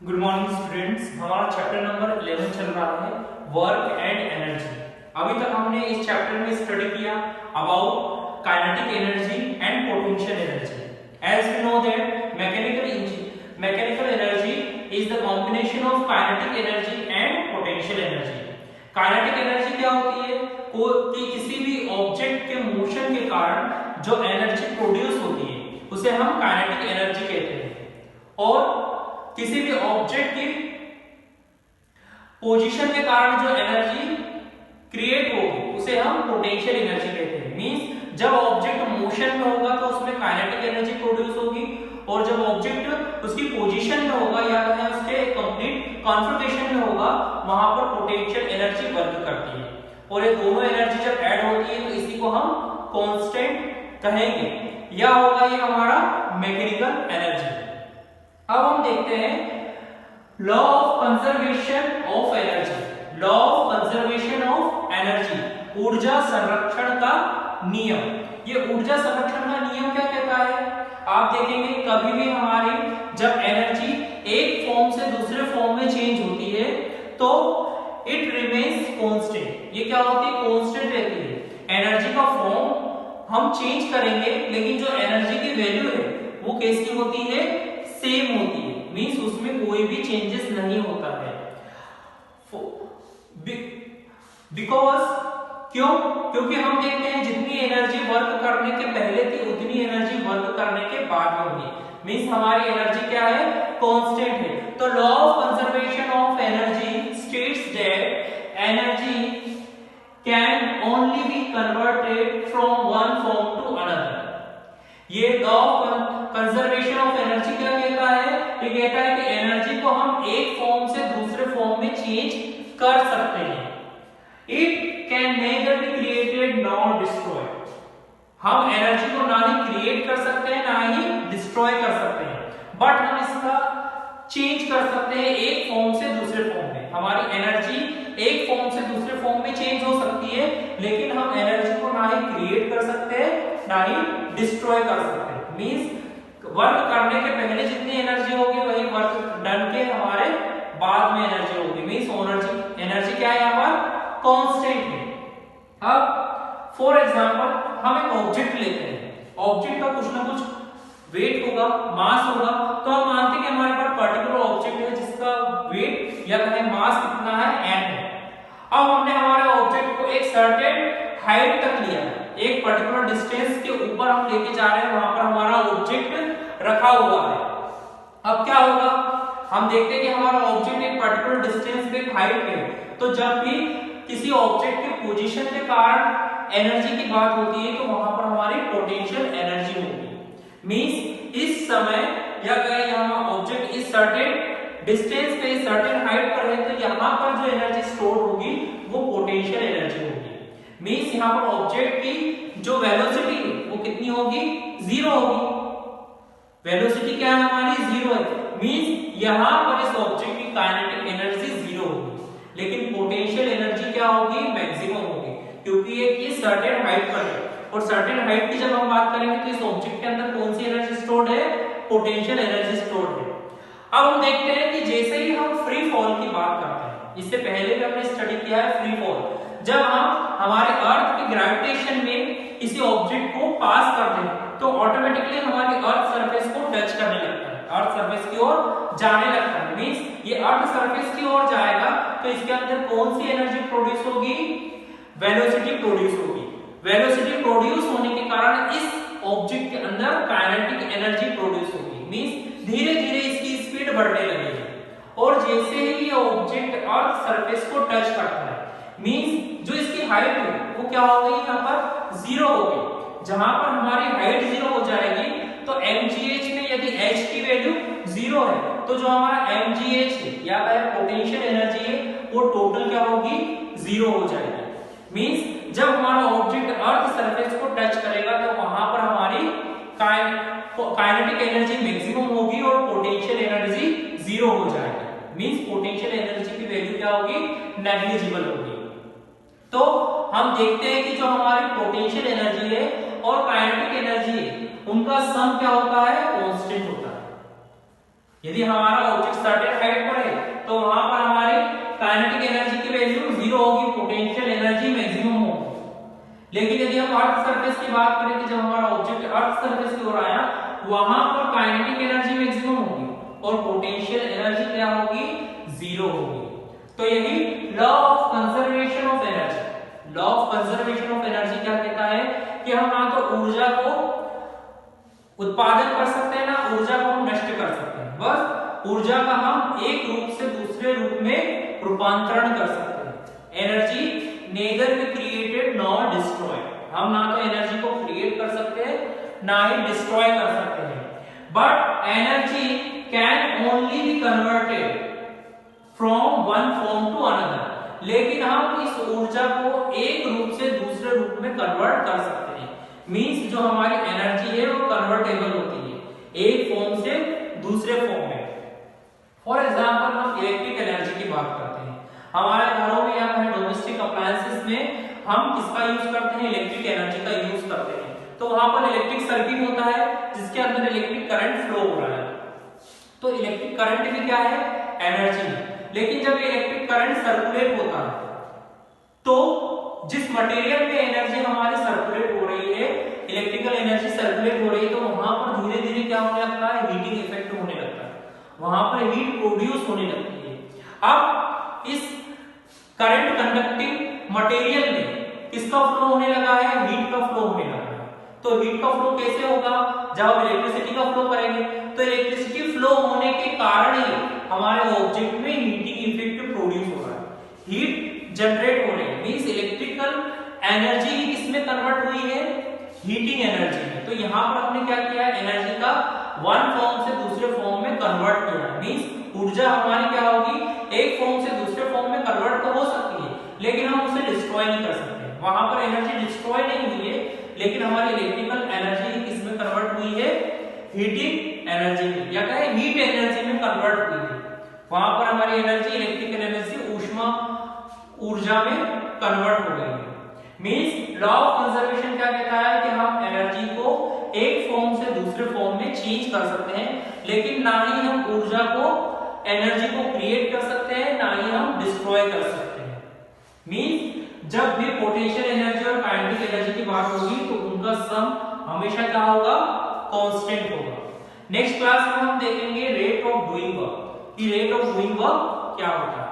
Good morning students. हमारा chapter number 11 चल रहा है वर्क एंड एनर्जी। अभी तक हमने इस चैप्टर में स्टडी किया about kinetic energy and potential energy. As we know that mechanical energy is the combination of kinetic energy and potential energy. Kinetic energy क्या होती है कि किसी भी ऑब्जेक्ट के मोशन के कारण जो एनर्जी प्रोड्यूस होती है उसे हम काइनेटिक एनर्जी कहते हैं। और किसी भी ऑब्जेक्ट की पोजीशन के कारण जो एनर्जी क्रिएट होगी उसे हम पोटेंशियल एनर्जी कहते हैं। मींस जब ऑब्जेक्ट मोशन में होगा तो उसमें काइनेटिक एनर्जी प्रोड्यूस होगी, और जब ऑब्जेक्ट उसकी पोजीशन में होगा या उसके कंप्लीट कॉन्फिगरेशन में होगा वहां पर पोटेंशियल एनर्जी वर्क करती है। और ये दोनों एनर्जी जब ऐड होती है तो इसी को हम कांस्टेंट कहेंगे, या होगा ये हमारा मैकेनिकल एनर्जी। अब हम देखते हैं law of conservation of energy. Law of conservation of energy, ऊर्जा संरक्षण का नियम। ये ऊर्जा संरक्षण का नियम क्या कहता है? आप देखेंगे कभी भी हमारी जब एनर्जी एक फॉर्म से दूसरे फॉर्म में चेंज होती है तो इट रिमेन्स कांस्टेंट। ये क्या होती है? कांस्टेंट रहती है। एनर्जी का फॉर्म हम चेंज करेंगे लेकिन जो एनर्जी की वैल्यू है वो कैसी होती है? सेम होती है। मींस उसमें कोई भी चेंजेस नहीं होता है। बिकॉज क्योंकि हम देखते हैं जितनी एनर्जी वर्क करने के पहले थी उतनी एनर्जी वर्क करने के बाद में होगी। मींस हमारी एनर्जी क्या है? कांस्टेंट है। तो law of conservation of energy states that energy can only be converted from one form to another. ये law of conservation of energy क्या कहता है? ये कहता है कि एनर्जी को हम एक फॉर्म से दूसरे फॉर्म में चेंज कर सकते हैं। It can nether be created nor destroyed. हम एनर्जी को ना ही क्रिएट कर सकते हैं ना ही डिस्ट्रॉय कर सकते हैं, बट हम इसका चेंज कर सकते हैं एक फॉर्म से दूसरे फॉर्म में। हमारी एनर्जी एक फॉर्म से दूसरे फॉर्म में चेंज हो सकती है, लेकिन हम एनर्जी को ना ही क्रिएट कर सकते हैं ना ही डिस्ट्रॉय कर सकते हैं। मींस वर्क करने के पहले जितनी एनर्जी होगी वही वर्क डन के हमारे बाद में एनर्जी होगी। मींस एनर्जी क्या है? यहाँ पर कांस्टेंट है। अब फॉर एग्जांपल हम एक ऑब्जेक्ट लेते हैं, ऑब्जेक्ट का कुछ ना कुछ वेट होगा, मास होगा, तो हम मानते हैं कि हमारे पास पर्टिकुलर ऑब्जेक्ट है जिसका वेट या कहें मास कितना है? m है। अब हमने हमारे ऑब्जेक्ट को एक सर्टेन हाइट तक लिया है, एक पर्टिकुलर डिस्टेंस के ऊपर हम लेके जा रहे हैं, वहां पर हमारा ऑब्जेक्ट रखा हुआ है। अब क्या होगा? हम देखते हैं कि हमारा ऑब्जेक्ट एक पर्टिकुलर डिस्टेंस पे हाइट पे, तो जब भी किसी ऑब्जेक्ट के पोजीशन के कारण एनर्जी की बात होती है तो वहां पर हमारी पोटेंशियल एनर्जी होगी। मींस इस समय या कहें यहाँ ऑब्जेक्ट इस सर्टेन डिस्टेंस पे सर्टेन हाइट पर है तो यहाँ पर जो एनर्जी स्टोर होगी वो पोटेंशियल एनर्जी होगी। मींस यहाँ पर ऑब्जेक्ट की जो वेलोसिटी है वो कितनी होगी? जीरो होगी। वेलोसिटी क्या है हमारी? जीरो है। मींस यहाँ पर इस ऑब्जेक्ट की काइनेटिक एनर्जी जीरो होगी, लेकिन पोटेंशियल एनर्जी क्या होगी? मैक्सिमम होगी, क्योंकि ये सर्टेन हाइट पर है। और सर्टेन हाइट की जब हम बात करेंगे तो इस ऑब्जेक्ट के अंदर कौन सी एनर्जी स्टोर्ड है? पोटेंशियल एनर्जी स्टोर्ड है। अब हम देखते हैं कि जैसे ही हम फ्री फॉल की बात करते हैं, इससे पहले भी हमने स्टडी किया है फ्री फॉल। जब हम हमारे अर्थ की ग्रेविटेशन में किसी ऑब्जेक्ट को पास करते हैं तो ऑटोमेटिकली हमारे अर्थ सरफेस को टच करने लगता है, अर्थ सरफेस की ओर जाने लगता है। मींस ये अर्थ सरफेस की ओर जाएगा तो इसके अंदर कौन सी एनर्जी प्रोड्यूस होगी? वेलोसिटी प्रोड्यूस होगी। वेलोसिटी प्रोड्यूस होने के कारण इस ऑब्जेक्ट के अंदर काइनेटिक एनर्जी प्रोड्यूस होगी। मींस धीरे धीरे इसकी स्पीड बढ़ने लगेगी, और जैसे ही ये ऑब्जेक्ट अर्थ सरफेस को टच करता है मींस जो इसकी हाइट है वो क्या हो गई? यहाँ पर जीरो हो गई। जहां पर हमारी हाइट जीरो हो जाएगी तो mgh में यदि h की वैल्यू जीरो है तो जो हमारा mgh है या पोटेंशियल एनर्जी है वो टोटल क्या होगी? जीरो हो जाएगी। मींस जब हमारा ऑब्जेक्ट अर्थ सरफेस को टच करेगा तो वहां पर हमारी काइनेटिक एनर्जी मैक्सिमम होगी और पोटेंशियल एनर्जी जीरो हो जाएगी। मींस पोटेंशियल एनर्जी की वैल्यू क्या होगी? नेग्लिजिबल होगी। तो हम देखते हैं कि जो हमारी पोटेंशियल एनर्जी है और काइनेटिक एनर्जी है उनका सम क्या होता है? कांस्टेंट होता है। यदि हमारा ऑब्जेक्ट सर्टेन हाइट पर है तो वहां पर हमारी काइनेटिक एनर्जी की वैल्यू 0 होगी, पोटेंशियल एनर्जी मैक्सिमम होगी। लेकिन यदि हम अर्थ सरफेस की बात करें कि जब हमारा ऑब्जेक्ट अर्थ सरफेस की ओर आया वहां पर काइनेटिक एनर्जी मैक्सिमम होगी और पोटेंशियल एनर्जी क्या होगी, 0 होगी। तो यही law of conservation of energy, law of conservation of energy क्या कहता है कि हम ना तो ऊर्जा को उत्पादन कर सकते हैं ना ऊर्जा को हम नष्ट कर सकते हैं, बस ऊर्जा का हम एक रूप से दूसरे रूप में रूपांतरण कर सकते हैं। Energy nether be created nor destroyed, हम ना तो एनर्जी को क्रिएट कर सकते हैं ना ही डिस्ट्रॉय कर सकते हैं, but energy can only be converted from one form to another, लेकिन हम इस ऊर्जा को एक रूप से दूसरे रूप में कन्वर्ट कर सकते हैं। मींस जो हमारी एनर्जी है वो कन्वर्टेबल होती है एक फॉर्म से दूसरे फॉर्म में। फॉर एग्जांपल हम इलेक्ट्रिक एनर्जी की बात करते हैं, हमारे घरों में या हमारे डोमेस्टिक अप्लायंसेस में हम किसका यूज करते हैं, इलेक्ट्रिक एनर्जी का यूज करते हैं। तो वहां पर इलेक्ट्रिक सर्किट होता है जिसके अंदर इलेक्ट्रिक करंट फ्लो हो रहा है, तो इलेक्ट्रिक करंट भी क्या है, एनर्जी है। लेकिन जब इलेक्ट्रिक करंट सर्कुलेट होता है तो जिस मटेरियल में एनर्जी हमारी सर्कुलेट हो रही है, इलेक्ट्रिकल एनर्जी सर्कुलेट हो रही है, तो वहां पर धीरे धीरे क्या होने लगता है, हीटिंग इफेक्ट होने लगता है, वहां पर हीट प्रोड्यूस होने लगती है। अब इस करंट कंडक्टिंग मटेरियल में किसका फ्लो होने लगा है, हीट का फ्लो होने लगा है। तो हीट का फ्लो कैसे होगा, जब हम इलेक्ट्रिसिटी का फ्लो करेंगे तो इलेक्ट्रिसिटी फ्लो होने के कारण ही हमारे ऑब्जेक्ट में हीटिंग इफेक्ट प्रोड्यूस हो रहा है, हीट जनरेट हो रही है। मींस इलेक्ट्रिकल एनर्जी किसमें कन्वर्ट हुई है, हीटिंग एनर्जी में। तो यहाँ पर हमने क्या किया है, एनर्जी का वन फॉर्म से दूसरे फॉर्म में कन्वर्ट किया है। मींस ऊर्जा हमारी क्या होगी, एक फॉर्म से दूसरे फॉर्म में कन्वर्ट तो हो सकती है लेकिन हम उसे डिस्ट्रॉय नहीं कर सकते, वहां पर एनर्जी डिस्ट्रॉय नहीं हुई है, लेकिन हमारी इलेक्ट्रिकल एनर्जी किसमें कन्वर्ट हुई है, हीटिंग एनर्जी में, या कहें हीट एनर्जी में कन्वर्ट हुई है। वहां पर हमारी एनर्जी इलेक्ट्रिकल एनर्जी ऊष्मा ऊर्जा में कन्वर्ट हो गई है। मींस लॉ ऑफ कंजर्वेशन क्या कहता है कि हम एनर्जी को एक फॉर्म से दूसरे फॉर्म में चेंज कर सकते हैं, लेकिन ना ही हम ऊर्जा को एनर्जी को क्रिएट कर सकते हैं ना ही हम डिस्ट्रॉय कर सकते हैं। मींस जब भी पोटेंशियल एनर्जी और काइनेटिक एनर्जी की बात होगी तो उनका सम हमेशा क्या होगा, कांस्टेंट होगा। नेक्स्ट क्लास में हम देखेंगे रेट ऑफ डूइंग वर्क, कि रेट ऑफ डूइंग वर्क क्या होता है।